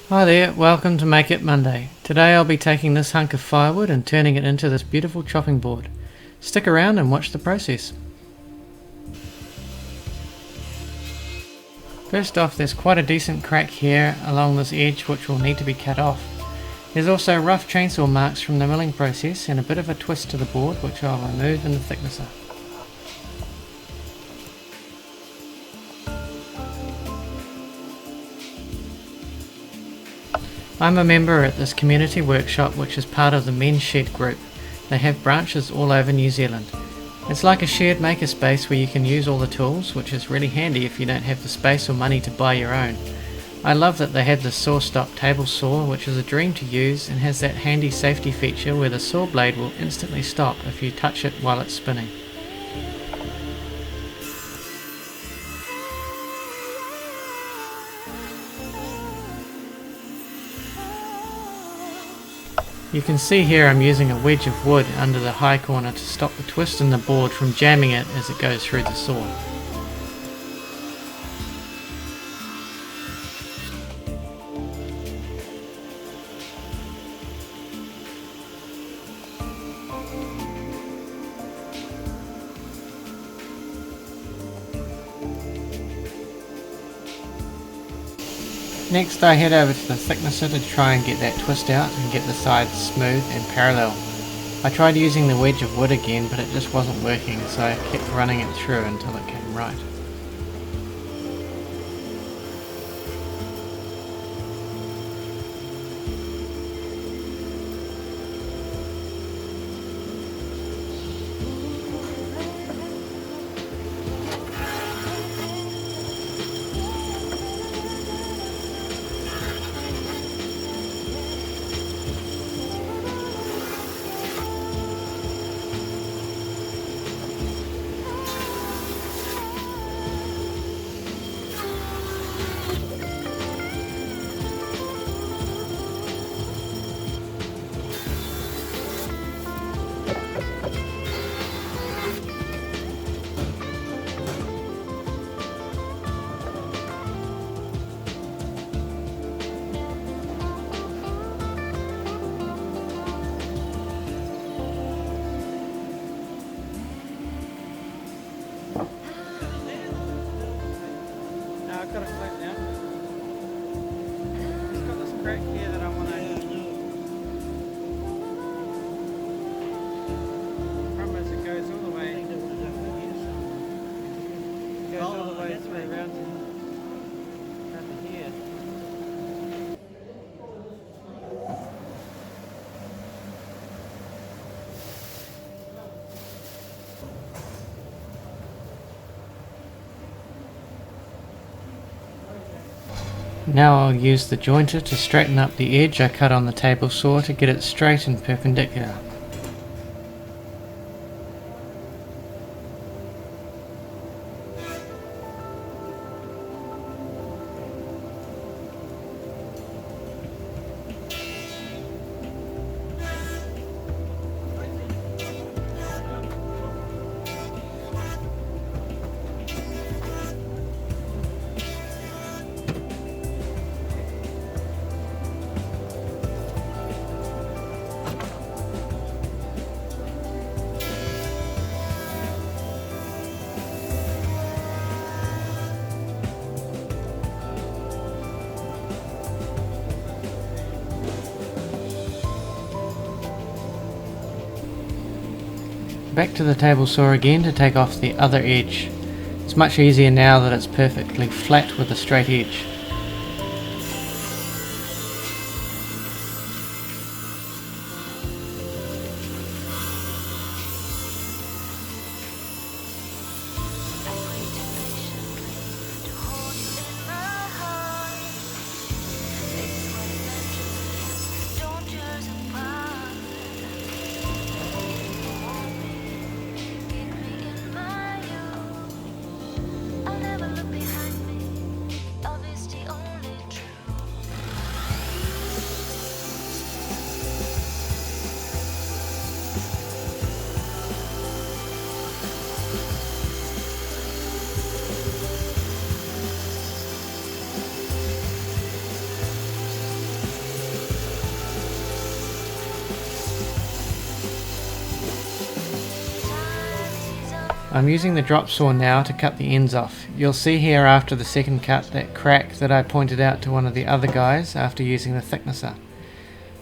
Hi there, welcome to Make It Monday. Today I'll be taking this hunk of firewood and turning it into this beautiful chopping board. Stick around and watch the process. First off, there's quite a decent crack here along this edge which will need to be cut off. There's also rough chainsaw marks from the milling process and a bit of a twist to the board which I'll remove in the thicknesser. I'm a member at this community workshop which is part of the Menzshed group. They have branches all over New Zealand. It's like a shared makerspace where you can use all the tools, which is really handy if you don't have the space or money to buy your own. I love that they have the saw stop table saw, which is a dream to use and has that handy safety feature where the saw blade will instantly stop if you touch it while it's spinning. You can see here I'm using a wedge of wood under the high corner to stop the twist in the board from jamming it as it goes through the saw. Next I head over to the thicknesser to try and get that twist out and get the sides smooth and parallel. I tried using the wedge of wood again but it just wasn't working, so I kept running it through until it came right. I've got it flat now. It's got this crack here that I want to... Problem is it goes all the way... It goes all the way through around to here. Now I'll use the jointer to straighten up the edge I cut on the table saw to get it straight and perpendicular. Back to the table saw again to take off the other edge. It's much easier now that it's perfectly flat with a straight edge. I'll never look behind me. Obvious I'm using the drop saw now to cut the ends off. You'll see here after the second cut that crack that I pointed out to one of the other guys after using the thicknesser.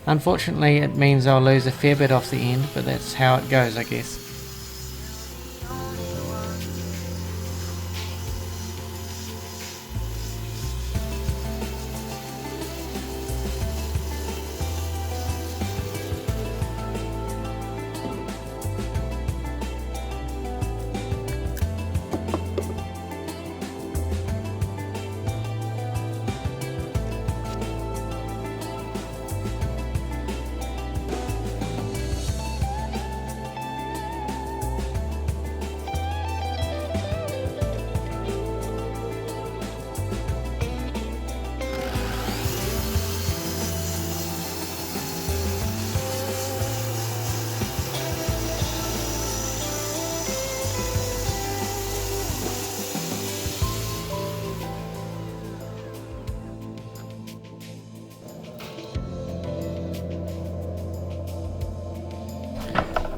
Unfortunately it means I'll lose a fair bit off the end, but that's how it goes, I guess.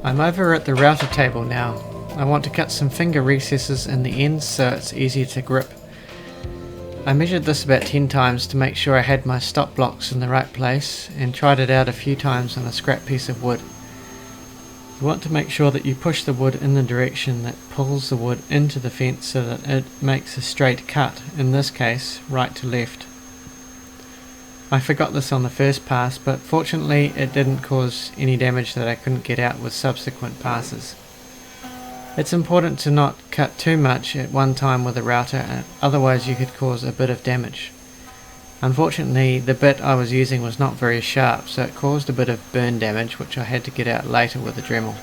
I'm over at the router table now. I want to cut some finger recesses in the ends so it's easier to grip. I measured this about 10 times to make sure I had my stop blocks in the right place and tried it out a few times on a scrap piece of wood. You want to make sure that you push the wood in the direction that pulls the wood into the fence so that it makes a straight cut, in this case right to left. I forgot this on the first pass, but fortunately it didn't cause any damage that I couldn't get out with subsequent passes. It's important to not cut too much at one time with a router, otherwise you could cause a bit of damage. Unfortunately the bit I was using was not very sharp, so it caused a bit of burn damage which I had to get out later with a Dremel.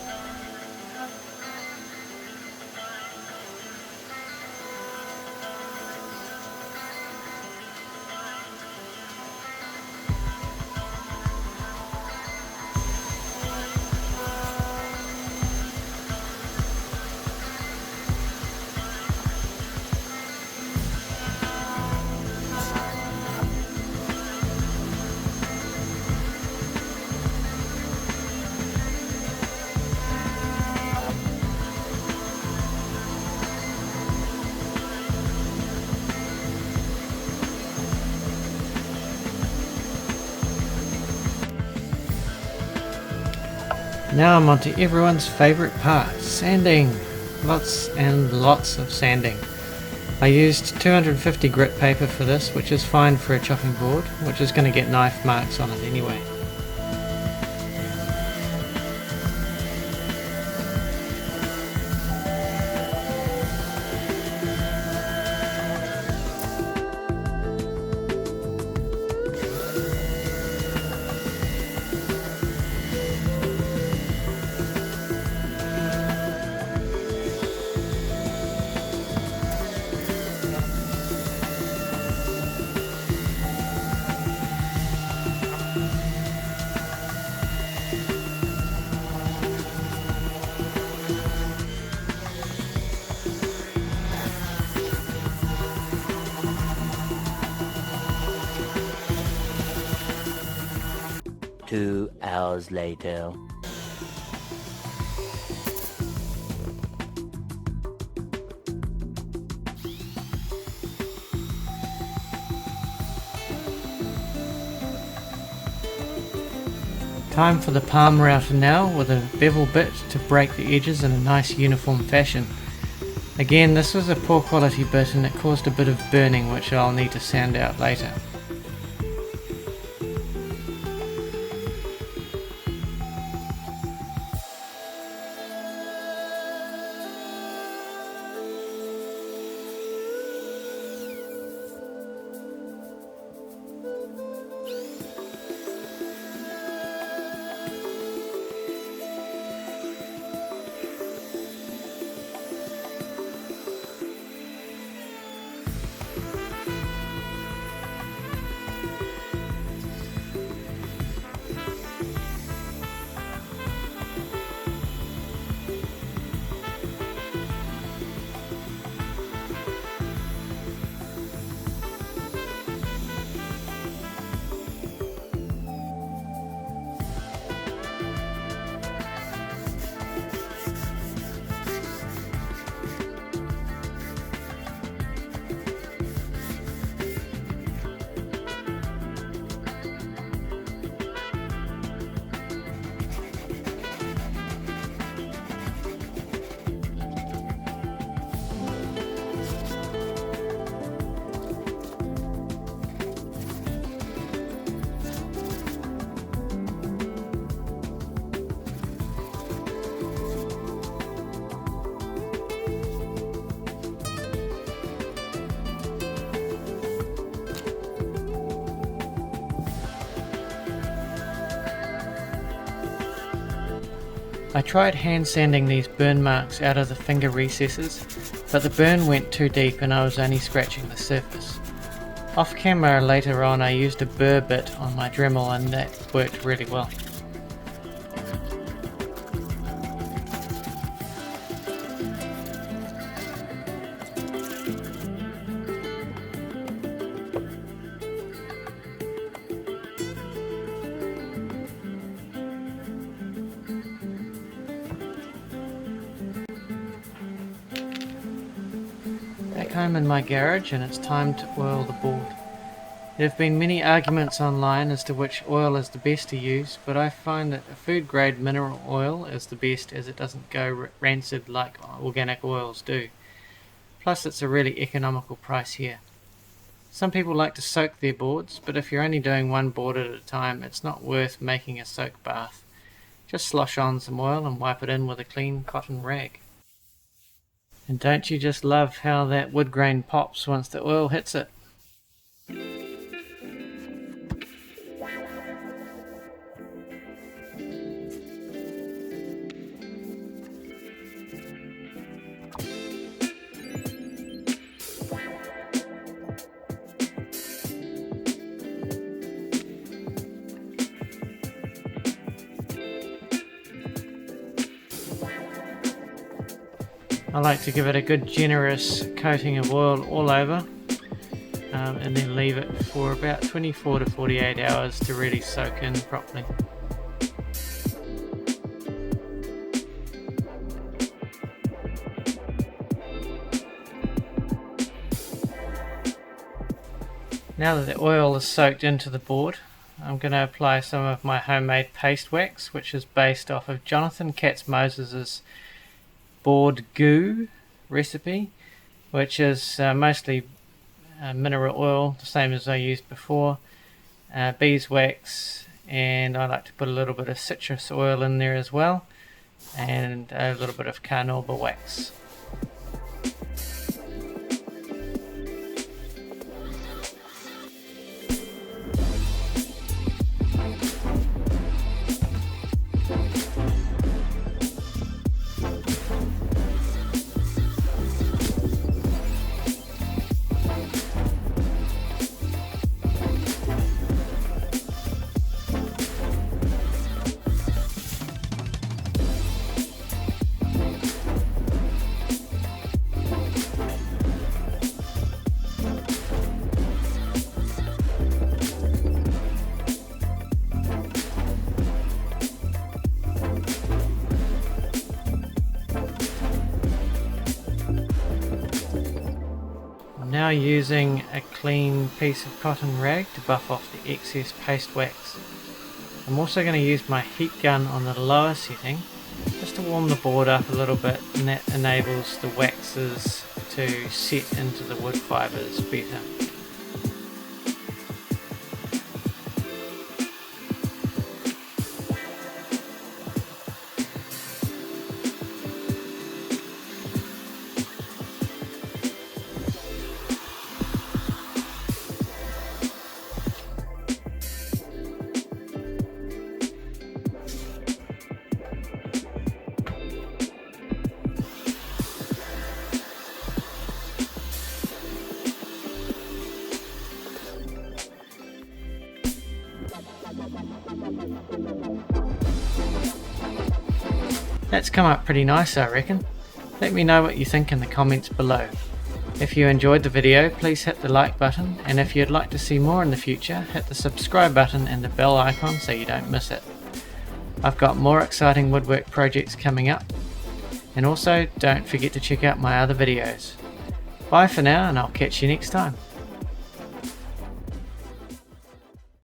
Now I'm on to everyone's favourite part, sanding. Lots and lots of sanding. I used 250 grit paper for this, which is fine for a chopping board, which is going to get knife marks on it anyway. Two hours later. Time for the palm router now, with a bevel bit to break the edges in a nice uniform fashion. Again, this was a poor quality bit and it caused a bit of burning which I'll need to sand out later. I tried hand sanding these burn marks out of the finger recesses, but the burn went too deep and I was only scratching the surface. Off camera later on I used a burr bit on my Dremel and that worked really well. Back home in my garage and it's time to oil the board. There have been many arguments online as to which oil is the best to use, but I find that a food grade mineral oil is the best as it doesn't go rancid like organic oils do. Plus it's a really economical price here. Some people like to soak their boards, but if you're only doing one board at a time it's not worth making a soak bath. Just slosh on some oil and wipe it in with a clean cotton rag. And don't you just love how that wood grain pops once the oil hits it? I like to give it a good generous coating of oil all over and then leave it for about 24 to 48 hours to really soak in properly. Now that the oil is soaked into the board, I'm going to apply some of my homemade paste wax, which is based off of Jonathan Katz-Moses' board goo recipe, which is mostly mineral oil, the same as I used before, beeswax, and I like to put a little bit of citrus oil in there as well, and a little bit of carnauba wax. Now using a clean piece of cotton rag to buff off the excess paste wax. I'm also going to use my heat gun on the lower setting just to warm the board up a little bit, and that enables the waxes to set into the wood fibres better. That's come up pretty nice, I reckon. Let me know what you think in the comments below. If you enjoyed the video, please hit the like button, and if you'd like to see more in the future, hit the subscribe button and the bell icon so you don't miss it. I've got more exciting woodwork projects coming up, and also don't forget to check out my other videos. Bye for now, and I'll catch you next time.